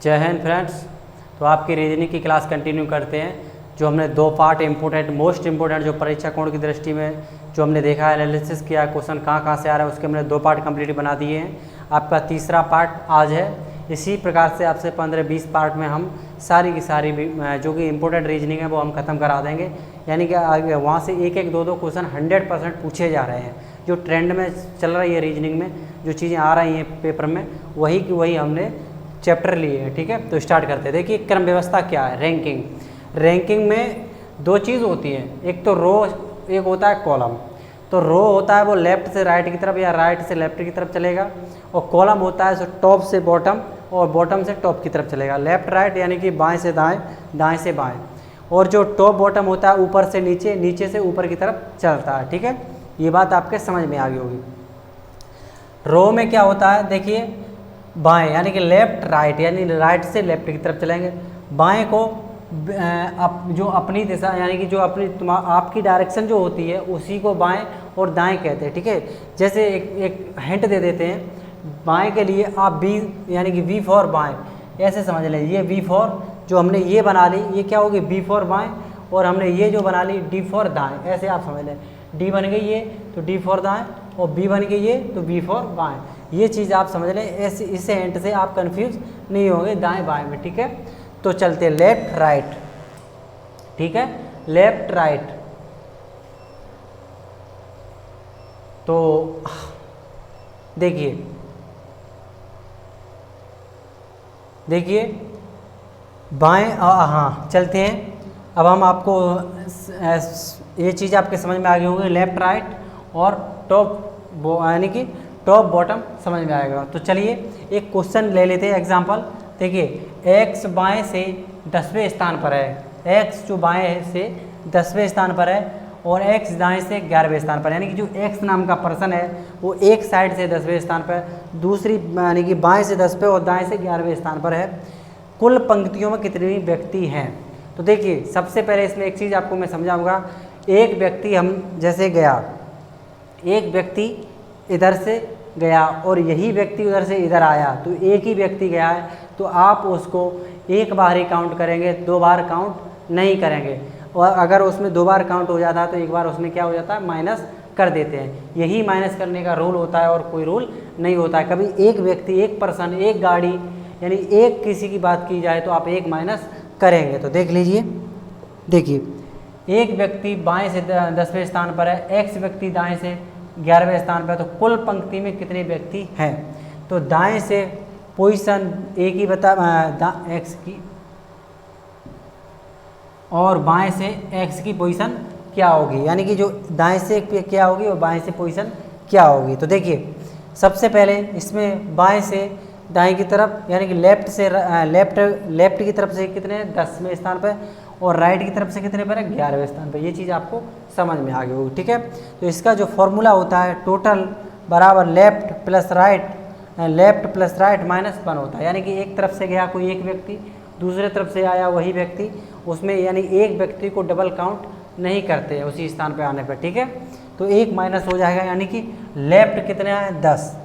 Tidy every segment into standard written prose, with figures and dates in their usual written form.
जय हिंद फ्रेंड्स। तो आपकी रीजनिंग की क्लास कंटिन्यू करते हैं। जो हमने दो पार्ट इम्पोर्टेंट मोस्ट इम्पोर्टेंट जो परीक्षा कोण की दृष्टि में जो हमने देखा है, एनालिसिस किया, क्वेश्चन कहाँ से आ रहा है, उसके हमने दो पार्ट कंप्लीट बना दिए हैं। आपका तीसरा पार्ट आज है। इसी प्रकार से आपसे 15-20 पार्ट में हम सारी की सारी जो कि इम्पोर्टेंट रीजनिंग है वो हम खत्म करा देंगे। यानी कि आगे वहाँ से एक एक दो दो क्वेश्चन 100% पूछे जा रहे हैं। जो ट्रेंड में चल रही है रीजनिंग में, जो चीज़ें आ रही हैं पेपर में, वही की वही हमने चैप्टर लिए हैं। ठीक है, तो स्टार्ट करते हैं। देखिए क्रम व्यवस्था क्या है। रैंकिंग में दो चीज़ होती है, एक तो रो, एक होता है कॉलम। तो रो होता है वो लेफ्ट से राइट की तरफ या राइट से लेफ्ट की तरफ चलेगा, और कॉलम होता है सो टॉप से बॉटम और बॉटम से टॉप की तरफ चलेगा। लेफ्ट राइट यानी कि बाएं से दाएं, दाएं से बाएं। और जो टॉप बॉटम होता है ऊपर से नीचे, नीचे से ऊपर की तरफ चलता है। ठीक है, ये बात आपके समझ में आ गई होगी। रो में क्या होता है, देखिए बाएं यानी कि लेफ्ट राइट, यानी राइट से लेफ्ट की तरफ चलेंगे। बाएं को जो अपनी दिशा यानी कि जो अपनी आपकी डायरेक्शन जो होती है उसी को बाएं और दाएं कहते हैं। ठीक है, जैसे एक हिंट दे देते हैं। बाएं के लिए आप बी यानी कि वी फॉर बाएं ऐसे समझ लें। ये वी फॉर जो हमने ये बना ली, ये क्या होगी बी फॉर बाएं, और हमने ये जो बना ली डी फॉर दाएं, ऐसे आप समझ लें। डी बन गई ये तो डी फॉर दाएं, और बी बन गई ये तो बी फॉर बाएं। ये चीज़ आप समझ लें। ऐसे इससे हिंट से आप कंफ्यूज नहीं होंगे दाएं बाएं में। ठीक है, तो चलते लेफ्ट राइट। ठीक है, लेफ्ट राइट। तो देखिए बाएं, हाँ चलते हैं। अब हम आपको ये चीज़ आपके समझ में आ गई होंगी, लेफ्ट राइट और टॉप यानी कि टॉप बॉटम समझ में आएगा। तो चलिए एक क्वेश्चन ले लेते हैं एग्जांपल। देखिए एक्स बाएं से 10वें स्थान पर है, एक्स जो बाएं से 10वें स्थान पर है और एक्स दाएं से 11वें स्थान पर, यानी कि जो एक्स नाम का पर्सन है वो एक साइड से 10वें स्थान पर, दूसरी यानी कि बाएं से 10 पे और दाएं से 11वें स्थान पर है। कुल पंक्तियों में कितने व्यक्ति हैं। तो देखिए सबसे पहले इसमें एक चीज़ आपको मैं समझाऊंगा। एक व्यक्ति हम जैसे गया, एक व्यक्ति इधर से गया और यही व्यक्ति उधर से इधर आया, तो एक ही व्यक्ति गया है, तो आप उसको एक बार ही काउंट करेंगे, दो बार काउंट नहीं करेंगे। और अगर उसमें दो बार काउंट हो जाता है तो एक बार उसमें क्या हो जाता है, माइनस कर देते हैं। यही माइनस करने का रूल होता है और कोई रूल नहीं होता है। कभी एक व्यक्ति, एक पर्सन, एक गाड़ी, यानी एक किसी की बात की जाए तो आप एक माइनस करेंगे। तो देख लीजिए, देखिए एक व्यक्ति बाएं से 10वें स्थान पर है, एक्स व्यक्ति दाएं से 11वें स्थान पर है, तो कुल पंक्ति में कितने व्यक्ति हैं। तो दाएं से पोजीशन एक ही बता एक्स की, और बाएं से एक्स की पोजीशन क्या होगी, यानी कि जो दाएं से क्या होगी और बाएं से पोजीशन क्या होगी। तो देखिए सबसे पहले इसमें बाएं से दाएं की तरफ यानी कि लेफ्ट से लेफ्ट की तरफ से कितने 10वें स्थान पर, और राइट की तरफ से कितने पर है 11वें स्थान पर। ये चीज़ आपको समझ में आ गई होगी। ठीक है, तो इसका जो फॉर्मूला होता है टोटल बराबर लेफ्ट प्लस राइट -1 होता है। यानी कि एक तरफ से गया कोई एक व्यक्ति, दूसरे तरफ से आया वही व्यक्ति, उसमें यानी एक व्यक्ति को डबल काउंट नहीं करते उसी स्थान पर आने पर। ठीक है, तो एक माइनस हो जाएगा, यानी कि लेफ्ट कितना है 10,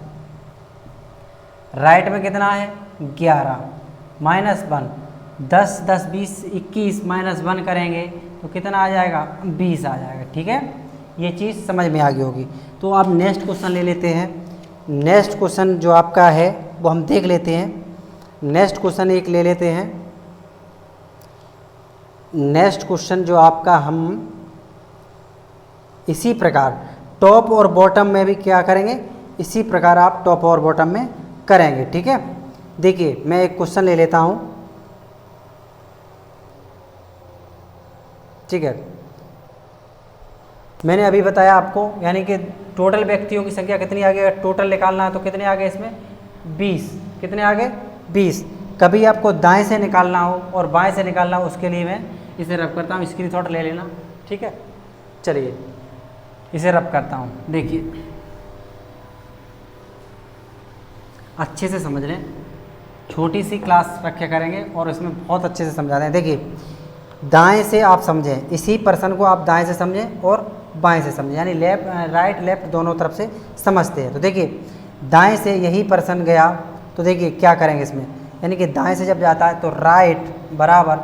राइट में कितना है 11, -1, 10 10 20 21 -1 करेंगे तो कितना आ जाएगा 20 आ जाएगा। ठीक है, ये चीज़ समझ में आ गई होगी। तो आप नेक्स्ट क्वेश्चन ले लेते हैं। नेक्स्ट क्वेश्चन जो आपका है वो हम देख लेते हैं। नेक्स्ट क्वेश्चन एक ले लेते हैं। नेक्स्ट क्वेश्चन जो आपका हम इसी प्रकार टॉप और बॉटम में भी क्या करेंगे, इसी प्रकार आप टॉप और बॉटम में करेंगे। ठीक है, देखिए मैं एक क्वेश्चन ले लेता हूं। ठीक है, मैंने अभी बताया आपको, यानी कि टोटल व्यक्तियों की संख्या कितनी आ गई, टोटल निकालना है तो कितने आ गए इसमें 20, कितने आ गए 20। कभी आपको दाएं से निकालना हो और बाएं से निकालना हो, उसके लिए मैं इसे रब करता हूँ, स्क्रीनशॉट ले लेना। ठीक है, चलिए इसे रब करता हूँ। देखिए अच्छे से समझ लें, छोटी सी क्लास रखा करेंगे और इसमें बहुत अच्छे से समझा दें। देखिए दाएं से आप समझें, इसी पर्सन को आप दाएं से समझें और बाएं से समझें, यानी राइट लेफ्ट दोनों तरफ से समझते हैं। तो देखिए दाएं से यही पर्सन गया, तो देखिए क्या करेंगे इसमें, यानी कि दाएं से जब जाता है तो राइट बराबर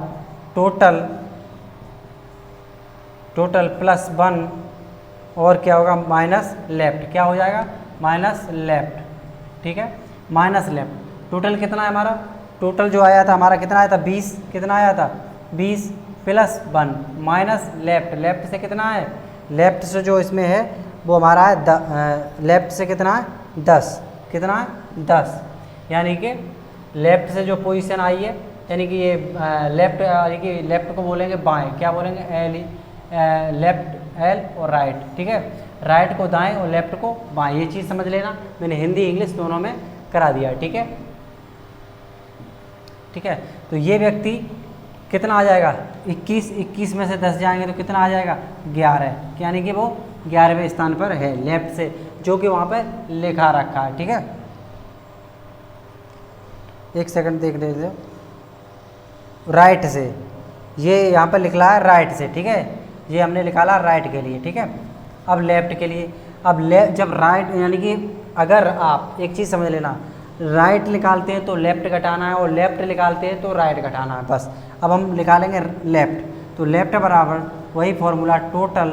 टोटल प्लस 1 और क्या होगा माइनस लेफ्ट, क्या हो जाएगा माइनस लेफ्ट, ठीक है, माइनस लेफ्ट। टोटल कितना है हमारा, टोटल जो आया था हमारा कितना आया था 20, कितना आया था 20 प्लस 1 माइनस लेफ्ट, लेफ्ट से कितना है, लेफ्ट से जो इसमें है वो हमारा है लेफ्ट से कितना है 10, कितना है 10, यानी कि लेफ्ट से जो पोजीशन आई है यानी कि ये लेफ्ट, यानी कि लेफ्ट को बोलेंगे बाएं, क्या बोलेंगे एल, लेफ्ट एल और राइट, ठीक है, राइट को दाएं और लेफ्ट को बाएं, ये चीज़ समझ लेना, मैंने हिंदी इंग्लिश दोनों में करा दिया, ठीक है, ठीक है। तो ये व्यक्ति कितना आ जाएगा 21 में से 10 जाएंगे तो कितना आ जाएगा 11, यानी कि वो 11वें स्थान पर है लेफ्ट से, जो कि वहाँ पे लिखा रखा है, ठीक है। एक सेकंड देख लेते हो, राइट से, ये यहाँ पर लिखा है राइट से, ठीक है, ये हमने निकाला राइट के लिए, ठीक है। अब लेफ्ट के लिए, अब जब राइट यानी कि अगर आप एक चीज़ समझ लेना, राइट निकालते हैं तो लेफ्ट घटाना है और लेफ्ट निकालते हैं तो राइट घटाना है, बस। अब हम निकालेंगे लेफ्ट, तो लेफ्ट बराबर वही फॉर्मूला टोटल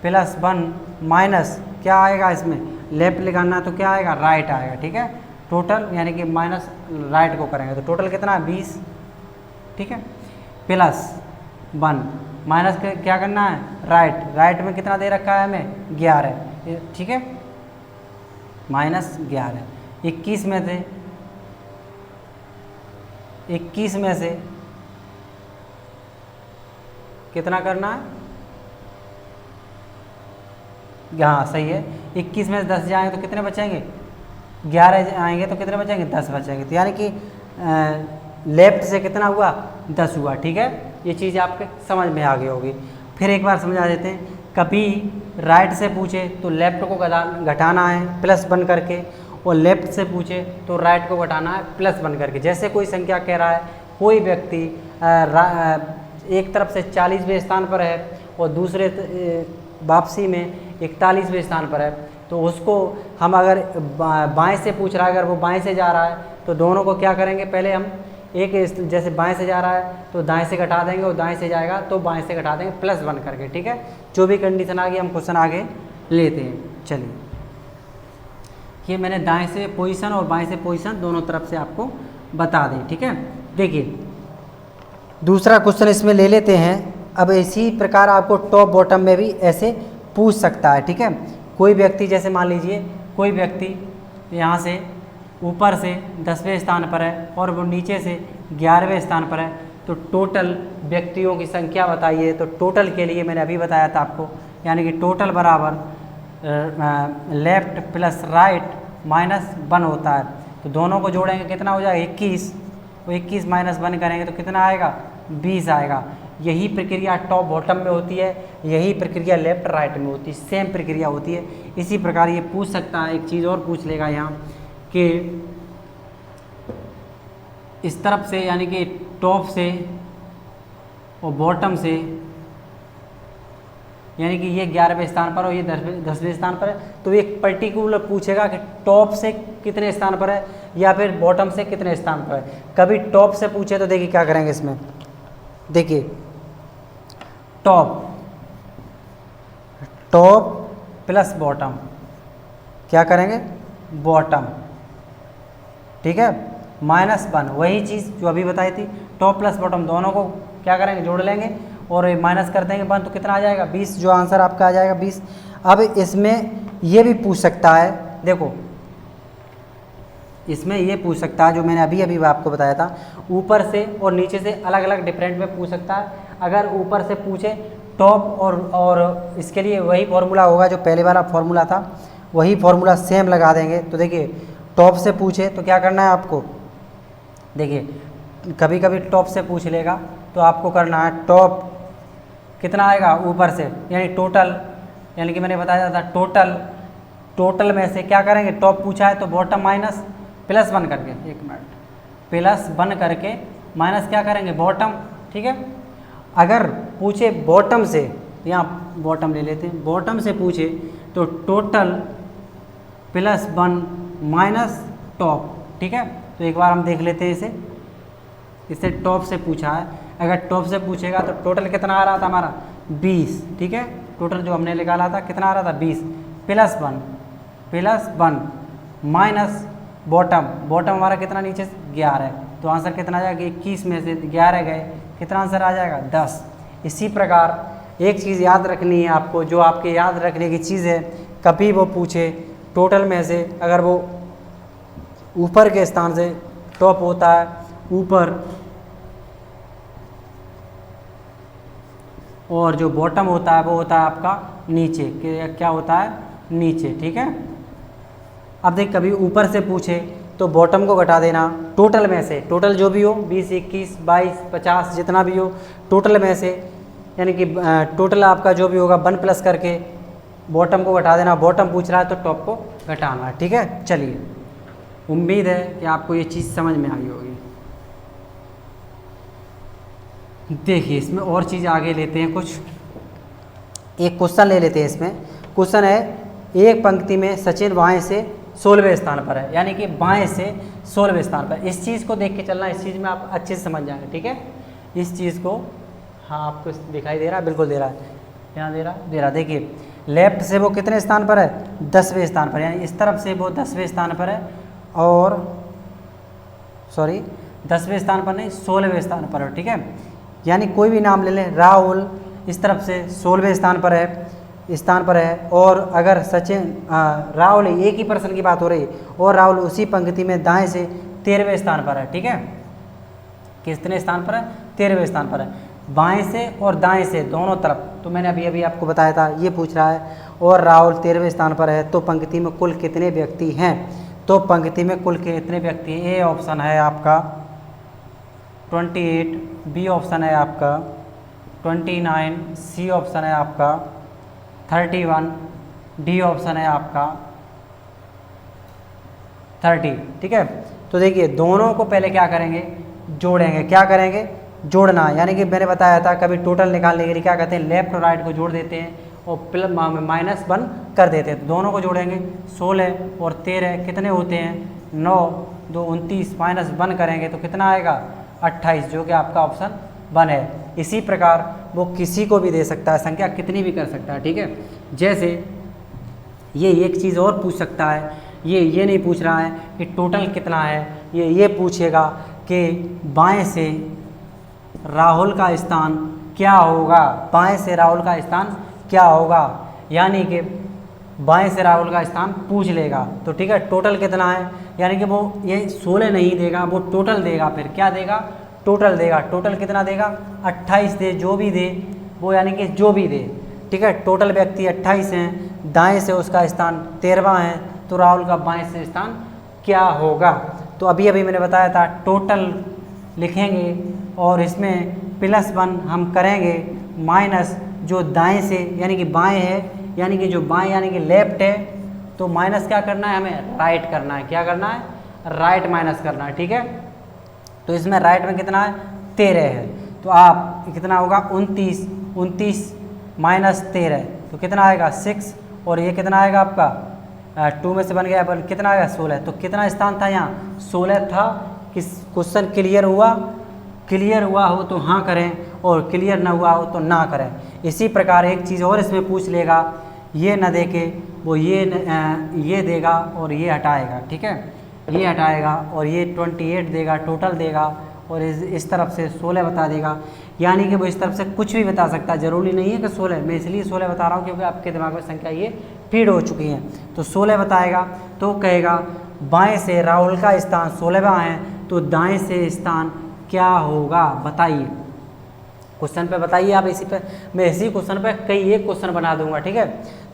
प्लस 1 माइनस क्या आएगा इसमें, लेफ्ट निकालना तो क्या आएगा राइट आएगा, ठीक है, टोटल यानी कि माइनस राइट को करेंगे तो टोटल कितना है 20, ठीक है, प्लस 1 माइनस क्या करना है राइट, राइट में कितना दे रखा है हमें 11, ठीक है, माइनस 11, 21 में से 21 में से कितना करना है, हाँ सही है, 21 में से 10 जाएंगे तो कितने बचेंगे 11 आएंगे तो कितने बचेंगे 10 बचेंगे, तो यानी कि लेफ्ट से कितना हुआ 10 हुआ, ठीक है, ये चीज़ आपके समझ में आ गई होगी। फिर एक बार समझा देते हैं, कभी राइट से पूछे तो लेफ्ट को घटाना है प्लस 1 करके, और लेफ्ट से पूछे तो राइट को घटाना है प्लस 1 करके। जैसे कोई संख्या कह रहा है, कोई व्यक्ति एक तरफ से 40वें स्थान पर है और दूसरे वापसी में 41वें स्थान पर है, तो उसको हम अगर बाएं से पूछ रहा है, अगर वो बाएं से जा रहा है तो दोनों को क्या करेंगे, पहले हम एक जैसे बाएं से जा रहा है तो दाएं से घटा देंगे और दाएं से जाएगा तो बाएं से घटा देंगे प्लस 1 करके, ठीक है। जो भी कंडीशन आ गई हम क्वेश्चन आगे लेते हैं। चलिए, ये मैंने दाएं से पोजीशन और बाएं से पोजीशन दोनों तरफ से आपको बता दें, ठीक है। देखिए दूसरा क्वेश्चन इसमें ले लेते हैं। अब इसी प्रकार आपको टॉप बॉटम में भी ऐसे पूछ सकता है, ठीक है। कोई व्यक्ति जैसे मान लीजिए कोई व्यक्ति यहाँ से ऊपर से 10वें स्थान पर है और वो नीचे से 11वें स्थान पर है, तो टोटल व्यक्तियों की संख्या बताइए। तो टोटल के लिए मैंने अभी बताया था आपको, यानी कि टोटल बराबर लेफ्ट प्लस राइट माइनस 1 होता है, तो दोनों को जोड़ेंगे कितना हो जाएगा 21, तो 21 माइनस 1 करेंगे तो कितना आएगा 20 आएगा। यही प्रक्रिया टॉप बॉटम में होती है, यही प्रक्रिया लेफ्ट राइट में होती है, सेम प्रक्रिया होती है। इसी प्रकार ये पूछ सकता है, एक चीज़ और पूछ लेगा यहाँ कि इस तरफ से यानी कि टॉप से और बॉटम से, यानी कि ये 11वें स्थान पर और ये 10वें स्थान पर है, तो एक पर्टिकुलर पूछेगा कि टॉप से कितने स्थान पर है या फिर बॉटम से कितने स्थान पर है। कभी टॉप से पूछे तो देखिए क्या करेंगे इसमें, देखिए टॉप प्लस बॉटम, क्या करेंगे बॉटम, ठीक है, -1, वही चीज़ जो अभी बताई थी, टॉप प्लस बॉटम दोनों को क्या करेंगे जोड़ लेंगे और माइनस कर देंगे 1, तो कितना आ जाएगा 20, जो आंसर आपका आ जाएगा 20। अब इसमें ये भी पूछ सकता है, देखो इसमें ये पूछ सकता है जो मैंने अभी आपको बताया था, ऊपर से और नीचे से अलग अलग डिफरेंट में पूछ सकता है। अगर ऊपर से पूछे टॉप और इसके लिए वही फार्मूला होगा जो पहले वाला फार्मूला था, वही फार्मूला सेम लगा देंगे। तो देखिए टॉप से पूछे तो क्या करना है आपको, देखिए कभी कभी टॉप से पूछ लेगा तो आपको करना है टॉप कितना आएगा ऊपर से, यानी टोटल, यानी कि मैंने बताया था टोटल में से क्या करेंगे, टॉप पूछा है तो बॉटम माइनस प्लस 1 करके, एक मिनट, प्लस 1 करके माइनस क्या करेंगे बॉटम, ठीक है। अगर पूछे बॉटम से, यहाँ बॉटम ले लेते हैं, बॉटम से पूछे तो टोटल प्लस 1 माइनस टॉप, ठीक है, तो एक बार हम देख लेते हैं इसे। इसे टॉप से पूछा है, अगर टॉप से पूछेगा तो टोटल कितना आ रहा था हमारा 20, ठीक है। टोटल जो हमने निकाला था कितना आ रहा था 20 +1 माइनस बॉटम हमारा कितना नीचे 11 है, तो आंसर कितना आ जाएगा 21 में से 11 गए, कितना आंसर आ जाएगा 10। इसी प्रकार एक चीज़ याद रखनी है आपको, जो आपके याद रखने की चीज़ है, कभी वो पूछे टोटल में से अगर वो ऊपर के स्थान से टॉप होता है ऊपर और जो बॉटम होता है वो होता है आपका नीचे, क्या होता है नीचे, ठीक है। अब देख कभी ऊपर से पूछे तो बॉटम को घटा देना टोटल में से, टोटल जो भी हो 20, 21, 22, 50 जितना भी हो टोटल में से, यानी कि टोटल आपका जो भी होगा 1 प्लस करके बॉटम को घटा देना। बॉटम पूछ रहा है तो टॉप को घटाना है, ठीक है। चलिए, उम्मीद है कि आपको ये चीज़ समझ में आई होगी। देखिए इसमें और चीज़ आगे लेते हैं, कुछ एक क्वेश्चन ले लेते हैं। इसमें क्वेश्चन है, एक पंक्ति में सचिन बाएं से 16वें स्थान पर है, यानी कि बाएं से 16वें स्थान पर। इस चीज़ को देख के चलना, इस चीज़ में आप अच्छे से समझ जाएंगे, ठीक है। इस चीज़ को, हाँ आपको दिखाई दे रहा है, बिल्कुल दे रहा है, यहाँ दे रहा। देखिए लेफ्ट से वो कितने स्थान पर है 10वें स्थान पर, यानी इस तरफ से वो 10वें स्थान पर है, और सॉरी 10वें स्थान पर नहीं 16वें स्थान पर है, ठीक है। यानी कोई भी नाम ले लें, राहुल इस तरफ से 16वें स्थान पर है, और अगर सचिन राहुल एक ही पर्सन की बात हो रही है, और राहुल उसी पंक्ति में दाएं से 13वें स्थान पर है, ठीक है। कितने स्थान पर है 13वें स्थान पर है, बाएं से और दाएं से दोनों तरफ। तो मैंने अभी आपको बताया था, ये पूछ रहा है, और राहुल 13वें स्थान पर है, तो पंक्ति में कुल कितने व्यक्ति हैं। तो पंक्ति में कुल कितने व्यक्ति हैं, ए ऑप्शन है आपका 28, बी ऑप्शन है आपका 29, सी ऑप्शन है आपका 31, डी ऑप्शन है आपका 30, ठीक है। तो देखिए दोनों को पहले क्या करेंगे, जोड़ेंगे। क्या करेंगे, जोड़ना, यानी कि मैंने बताया था कभी टोटल निकालने के लिए क्या कहते हैं, लेफ्ट और राइट को जोड़ देते हैं और -1 कर देते हैं। तो दोनों को जोड़ेंगे, 16 और 13 कितने होते हैं 9, 2 29, -1 करेंगे तो कितना आएगा 28, जो कि आपका ऑप्शन 1 है। इसी प्रकार वो किसी को भी दे सकता है, संख्या कितनी भी कर सकता है, ठीक है। जैसे ये एक चीज़ और पूछ सकता है, ये नहीं पूछ रहा है कि टोटल कितना है, ये पूछेगा कि बाएं से राहुल का स्थान क्या होगा, बाएं से राहुल का स्थान क्या होगा, यानी कि बाएं से राहुल का स्थान पूछ लेगा। तो ठीक है, टोटल कितना है, यानी कि वो ये 16 नहीं देगा, वो टोटल देगा। फिर क्या देगा, टोटल देगा। टोटल कितना देगा 28 दे, जो भी दे वो, यानी कि जो भी दे, ठीक है। टोटल व्यक्ति 28 हैं, दाएं से उसका स्थान 13वां है, तो राहुल का बाएं से स्थान क्या होगा। तो अभी मैंने बताया था टोटल लिखेंगे और इसमें +1 हम करेंगे, माइनस जो दाएं से यानी कि बाएं है, यानी कि जो बाएं यानी कि लेफ्ट है, तो माइनस क्या करना है, हमें राइट करना है। क्या करना है, राइट माइनस करना है, ठीक है। तो इसमें राइट में कितना है 13 है, तो आप कितना होगा 29 माइनस 13, तो कितना आएगा 6, और ये कितना आएगा आपका 2 में से बन गया, कितना आएगा 16। तो कितना स्थान था यहाँ 16 था। किस क्वेश्चन क्लियर हुआ हो तो हाँ करें, और क्लियर ना हुआ हो तो ना करें। इसी प्रकार एक चीज़ और इसमें पूछ लेगा, ये न दे के वो ये देगा और ये हटाएगा, ठीक है। ये हटाएगा और ये 28 देगा, टोटल देगा, और इस तरफ से 16 बता देगा। यानी कि वो इस तरफ से कुछ भी बता सकता है, ज़रूरी नहीं है कि 16। मैं इसलिए 16 बता रहा हूँ क्योंकि आपके दिमाग में संख्या ये फीड हो चुकी है। तो 16 बताएगा तो कहेगा बाएं से राहुल का स्थान 16वां है, तो दाएं से स्थान क्या होगा बताइए। क्वेश्चन पे बताइए आप, इसी पे मैं इसी क्वेश्चन पे कई एक क्वेश्चन बना दूंगा, ठीक है।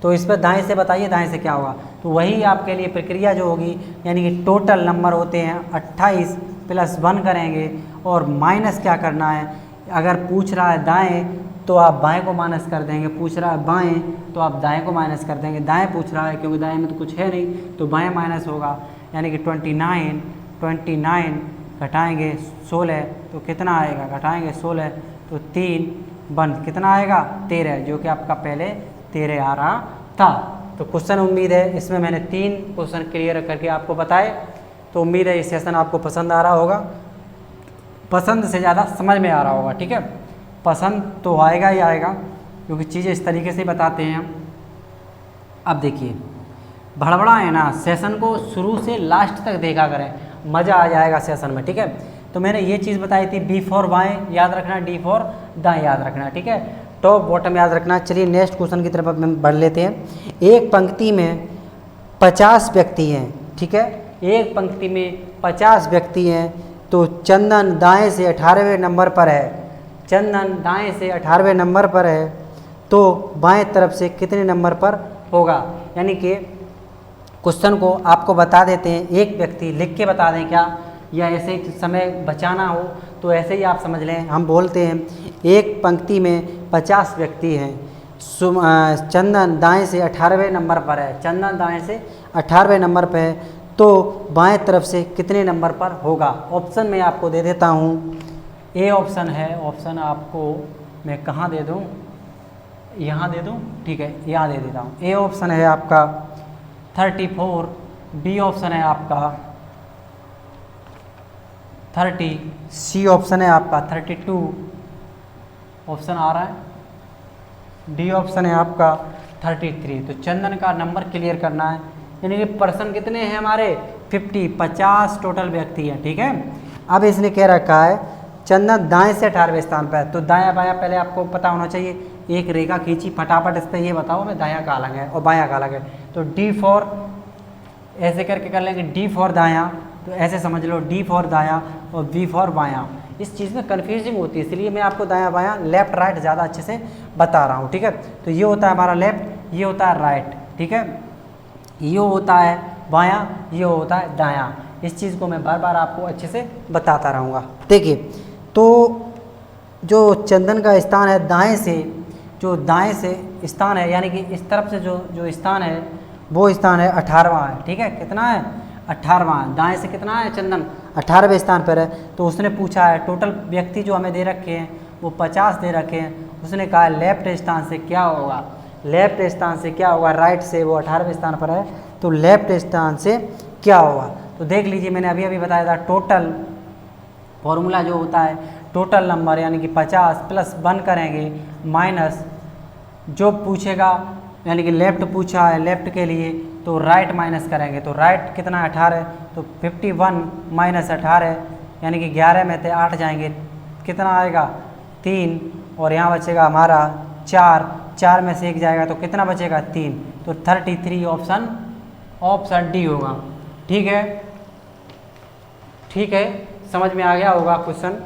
तो इस पर दाएं से बताइए, दाएं से क्या होगा। तो वही आपके लिए प्रक्रिया जो होगी, यानी कि टोटल नंबर होते हैं 28 +1 करेंगे, और माइनस क्या करना है, अगर पूछ रहा है दाएं तो आप बाएं को माइनस कर देंगे, पूछ रहा है बाएं तो आप दाएं को माइनस कर देंगे। दाएं पूछ रहा है क्योंकि दाएं में तो कुछ है नहीं, तो बाएं माइनस होगा, यानी कि 29 घटाएंगे 16 तो कितना आएगा, घटाएंगे 16 तो 3 बंद, कितना आएगा 13, जो कि आपका पहले 13 आ रहा था। तो क्वेश्चन उम्मीद है इसमें मैंने 3 क्वेश्चन क्लियर करके आपको बताए। तो उम्मीद है ये सेशन आपको पसंद आ रहा होगा, पसंद से ज़्यादा समझ में आ रहा होगा, ठीक है। पसंद तो आएगा ही आएगा क्योंकि चीज़ें इस तरीके से बताते हैं हम। अब देखिए भड़बड़ा है ना, सेशन को शुरू से लास्ट तक देखा करें, मज़ा आ जाएगा सेशन में, ठीक है। तो मैंने ये चीज़ बताई थी, बी फॉर बाएँ याद रखना, डी फॉर दाएँ याद रखना, ठीक है, टॉप बॉटम याद रखना। चलिए नेक्स्ट क्वेश्चन की तरफ हम बढ़ लेते हैं। एक पंक्ति में 50 व्यक्ति हैं, ठीक है, एक पंक्ति में 50 व्यक्ति हैं, तो चंदन दाएं से 18वें नंबर पर है, चंदन दाएं से 18वें नंबर पर है, तो बाएं तरफ से कितने नंबर पर होगा। यानी कि क्वेश्चन को आपको बता देते हैं, एक व्यक्ति लिख के बता दें क्या, या ऐसे समय बचाना हो तो ऐसे ही आप समझ लें। हम बोलते हैं एक पंक्ति में 50 व्यक्ति हैं, चंदन दाएं से 18वें नंबर पर है, चंदन दाएं से 18वें नंबर पर है, तो बाएं तरफ से कितने नंबर पर होगा। ऑप्शन मैं आपको दे देता हूँ। ए ऑप्शन है, ऑप्शन आपको मैं कहाँ दे दूँ, यहाँ दे दूँ, ठीक है, यहाँ दे देता हूँ। ए ऑप्शन है आपका 34, बी ऑप्शन है आपका 30, सी ऑप्शन है आपका 32, ऑप्शन आ रहा है, डी ऑप्शन है आपका 33। तो चंदन का नंबर क्लियर करना है, यानी कि पर्सन कितने हैं हमारे 50 टोटल व्यक्ति हैं, ठीक है। अब इसने कह रखा है चंदन दाएं से 18वें स्थान पर है, तो दायां बायां पहले आपको पता होना चाहिए। एक रेखा खींची फटाफट, इस पर ये बताओ मैं दायां का अलग है और बायां का अलग है, तो डी फॉर ऐसे करके कर लेंगे, डी फॉर दायां, तो ऐसे समझ लो डी फॉर दायां और बी फॉर बायां। इस चीज़ में कन्फ्यूजिंग होती है, इसलिए मैं आपको दायां बायां लेफ्ट राइट ज़्यादा अच्छे से बता रहा हूँ, ठीक है। तो ये होता है हमारा लेफ्ट, ये होता है राइट, ठीक है, ये होता है बायां, ये होता है दायां। इस चीज़ को मैं बार बार आपको अच्छे से बताता रहूँगा। देखिए तो जो चंदन का स्थान है दाएं से, जो दाएं से स्थान है, यानी कि इस तरफ से जो स्थान है वो स्थान है 18वां है, ठीक है। कितना है 18वां है, दाएं से कितना है चंदन 18वें स्थान पर है। तो उसने पूछा है टोटल व्यक्ति जो हमें दे रखे हैं वो 50 दे रखे हैं, उसने कहा लेफ्ट स्थान से क्या होगा, लेफ्ट स्थान से क्या होगा, राइट से वो 18वें स्थान पर है, तो लेफ्ट स्थान से क्या होगा। तो देख लीजिए मैंने अभी अभी बताया था, टोटल फॉर्मूला जो होता है टोटल नंबर, यानी कि 50 प्लस 1 करेंगे माइनस जो पूछेगा, यानी कि लेफ़्ट पूछा है लेफ़्ट के लिए तो राइट माइनस करेंगे, तो राइट कितना 18, तो 51 माइनस 18, यानी कि 11 में से 8 जाएंगे, कितना आएगा 3, और यहाँ बचेगा हमारा 4, 4 में से 1 जाएगा तो कितना बचेगा 3, तो 33 ऑप्शन डी होगा, ठीक है, ठीक है, समझ में आ गया होगा क्वेश्चन।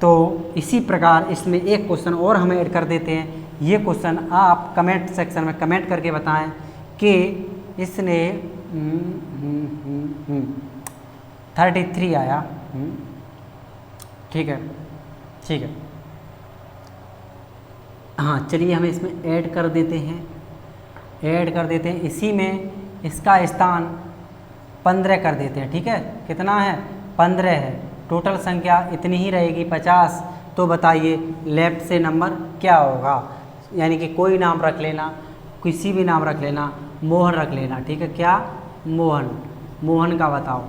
तो इसी प्रकार इसमें एक क्वेश्चन और हम ऐड कर देते हैं। ये क्वेश्चन आप कमेंट सेक्शन में कमेंट करके बताएं कि इसने 33 आया, ठीक है, ठीक है, हाँ चलिए हम इसमें ऐड कर देते हैं, ऐड कर देते हैं, इसी में इसका स्थान 15 कर देते हैं, ठीक है। कितना है 15 है, टोटल संख्या इतनी ही रहेगी 50, तो बताइए लेफ्ट से नंबर क्या होगा। यानी कि कोई नाम रख लेना, किसी भी नाम रख लेना, मोहन रख लेना, ठीक है, क्या मोहन, मोहन का बताओ।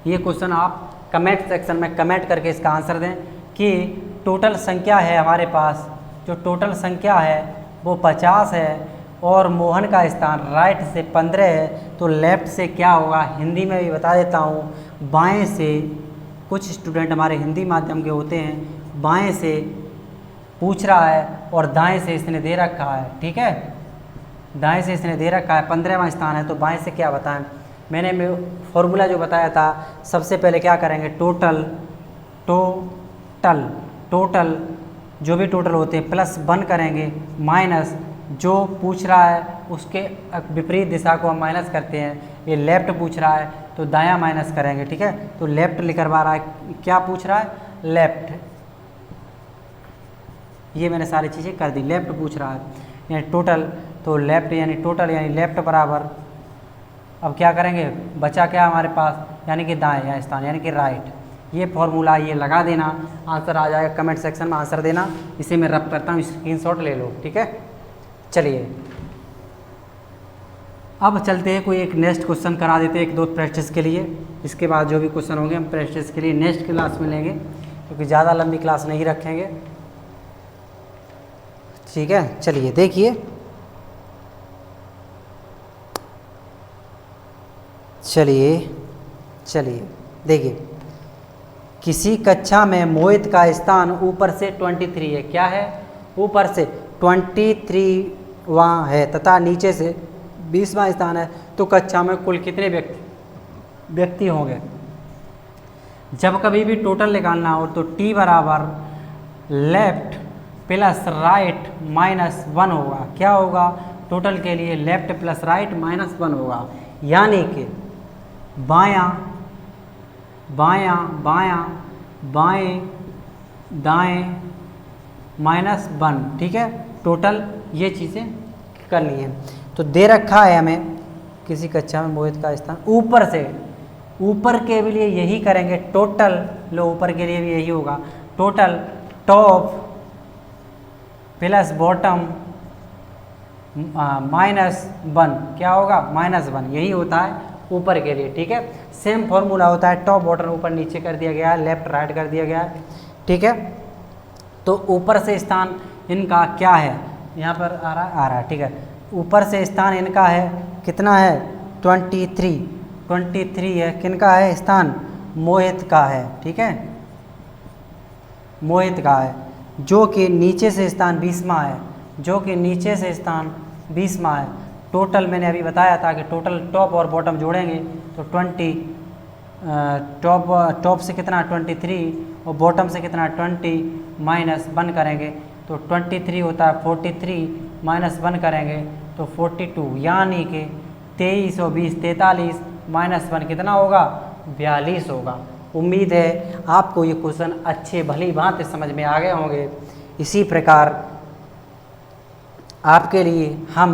ये क्वेश्चन आप कमेंट सेक्शन में कमेंट करके इसका आंसर दें कि टोटल संख्या है हमारे पास, जो टोटल संख्या है वो 50 है और मोहन का स्थान राइट से 15 है, तो लेफ़्ट से क्या होगा। हिंदी में भी बता देता हूँ, बाएं से, कुछ स्टूडेंट हमारे हिंदी माध्यम के होते हैं, बाएं से पूछ रहा है और दाएं से इसने दे रखा है, ठीक है, दाएं से इसने दे रखा है 15वां स्थान है, तो बाएं से क्या बताएं। मैंने फॉर्मूला जो बताया था, सबसे पहले क्या करेंगे, टोटल टोटल टोटल जो भी टोटल होते हैं प्लस 1 करेंगे माइनस जो पूछ रहा है उसके विपरीत दिशा को हम माइनस करते हैं। ये लेफ़्ट पूछ रहा है तो दायां माइनस करेंगे, ठीक है। तो लेफ़्ट लिखवा रहा है, क्या पूछ रहा है लेफ़्ट, ये मैंने सारी चीज़ें कर दी, लेफ़्ट पूछ रहा है यानी टोटल, तो लेफ़्ट यानी टोटल यानी लेफ़्ट बराबर, अब क्या करेंगे बचा क्या हमारे पास, यानी कि दाएं या स्थान यानी कि राइट। ये फॉर्मूला ये लगा देना, आंसर आ जाएगा, कमेंट सेक्शन में आंसर देना। इसे मैं रब करता हूँ, स्क्रीनशॉट ले लो, ठीक है। चलिए अब चलते हैं, कोई एक नेक्स्ट क्वेश्चन करा देते हैं, एक दो प्रैक्टिस के लिए। इसके बाद जो भी क्वेश्चन होंगे हम प्रैक्टिस के लिए नेक्स्ट क्लास में लेंगे, क्योंकि ज़्यादा लंबी क्लास नहीं रखेंगे। ठीक है, चलिए देखिए, चलिए देखिए, किसी कक्षा में मोहित का स्थान ऊपर से 23 है। क्या है? ऊपर से 23 वहाँ है तथा नीचे से 20वां स्थान है, तो कक्षा में कुल कितने व्यक्ति होंगे? जब कभी भी टोटल निकालना हो तो टी बराबर लेफ्ट प्लस राइट माइनस 1 होगा। क्या होगा? टोटल के लिए लेफ्ट प्लस राइट माइनस 1 होगा, यानी कि बायां बायां बायां बाएं दाएं माइनस 1। ठीक है, टोटल ये चीज़ें करनी है। तो दे रखा है हमें किसी कक्षा में मोहित का स्थान ऊपर से, ऊपर के भी लिए यही करेंगे, टोटल लो ऊपर के लिए भी यही होगा, total top plus bottom minus 1। क्या होगा? माइनस 1, यही होता है ऊपर के लिए। ठीक है, सेम फॉर्मूला होता है, टॉप बॉटम ऊपर नीचे कर दिया गया है, लेफ्ट राइट कर दिया गया है। ठीक है, तो ऊपर से स्थान इनका क्या है? यहाँ पर आ रहा है। ठीक है, ऊपर से स्थान इनका है, कितना है? 23 है। किनका है स्थान? मोहित का है। ठीक है, मोहित का है, जो कि नीचे से स्थान 20वां है, जो कि नीचे से स्थान 20वां है। टोटल मैंने अभी बताया था कि टोटल टॉप और बॉटम जोड़ेंगे तो 20, टॉप से कितना 23 और बॉटम से कितना 20 माइनस 1 करेंगे तो 23 होता है 43 माइनस 1 करेंगे तो 42, यानी कि 23 और 20 43 माइनस 1 कितना होगा? 42 होगा। उम्मीद है आपको ये क्वेश्चन अच्छे भली भांति समझ में आ गए होंगे। इसी प्रकार आपके लिए हम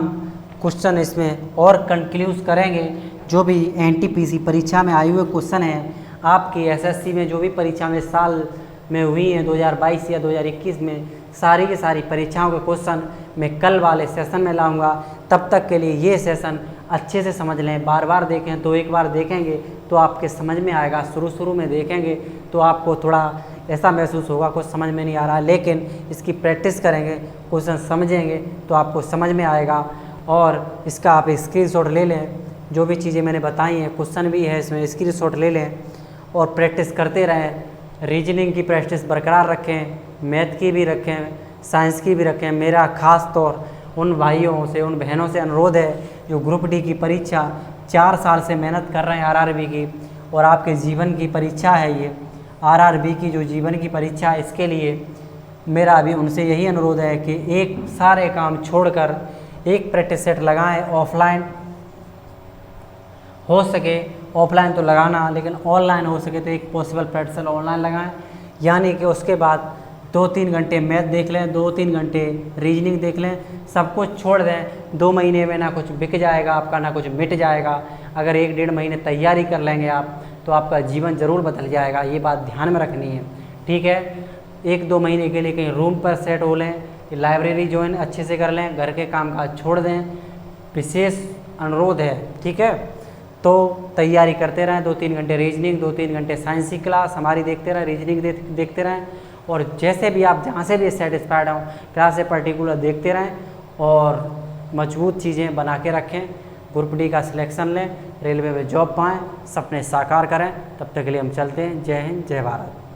क्वेश्चन इसमें और कंक्लूज करेंगे। जो भी एनटीपीसी परीक्षा में आए हुए क्वेश्चन हैं, आपकी एसएससी में जो भी परीक्षा में साल में हुई हैं 2022 या 2021 में, सारी की सारी परीक्षाओं के क्वेश्चन मैं कल वाले सेशन में लाऊंगा। तब तक के लिए ये सेशन अच्छे से समझ लें, बार बार देखें, तो एक बार देखेंगे तो आपके समझ में आएगा। शुरू में देखेंगे तो आपको थोड़ा ऐसा महसूस होगा कुछ समझ में नहीं आ रहा है, लेकिन इसकी प्रैक्टिस करेंगे, क्वेश्चन समझेंगे तो आपको समझ में आएगा। और इसका आप स्क्रीनशॉट ले लें, जो भी चीज़ें मैंने बताई हैं, क्वेश्चन भी है इसमें, स्क्रीनशॉट ले लें और प्रैक्टिस करते रहें। रीजनिंग की प्रैक्टिस बरकरार रखें, मैथ की भी रखें, साइंस की भी रखें। मेरा ख़ास तौर उन भाइयों से, उन बहनों से अनुरोध है जो ग्रुप डी की परीक्षा 4 साल से मेहनत कर रहे हैं आरआरबी की, और आपके जीवन की परीक्षा है ये आरआरबी की जो जीवन की परीक्षा है, इसके लिए मेरा अभी उनसे यही अनुरोध है कि एक सारे काम छोड़कर एक प्रैक्टिस सेट लगाएं। ऑफलाइन हो सके ऑफलाइन तो लगाना, लेकिन ऑनलाइन हो सके तो एक पॉसिबल प्रैक्टिस सेट ऑनलाइन लगाएं, यानी कि उसके बाद 2-3 घंटे मैथ देख लें, 2-3 घंटे रीजनिंग देख लें, सब कुछ छोड़ दें। 2 महीने में ना कुछ बिक जाएगा आपका, ना कुछ मिट जाएगा। अगर 1-1.5 महीने तैयारी कर लेंगे आप तो आपका जीवन ज़रूर बदल जाएगा, ये बात ध्यान में रखनी है। ठीक है, 1-2 महीने के लिए कहीं रूम पर सेट हो लें, लाइब्रेरी ज्वाइन अच्छे से कर लें, घर के काम काज छोड़ दें, विशेष अनुरोध है। ठीक है, तो तैयारी करते रहें। 2-3 घंटे रीजनिंग, 2-3 घंटे साइंस की क्लास हमारी देखते रहें, रीजनिंग देखते रहें, और जैसे भी आप जहाँ से भी सेटिस्फाइड हों क्लास से पर्टिकुलर देखते रहें और मजबूत चीज़ें बना के रखें। ग्रुप डी का सिलेक्शन लें, रेलवे में जॉब पाएँ, सपने साकार करें। तब तक के लिए हम चलते हैं। जय हिंद, जय भारत।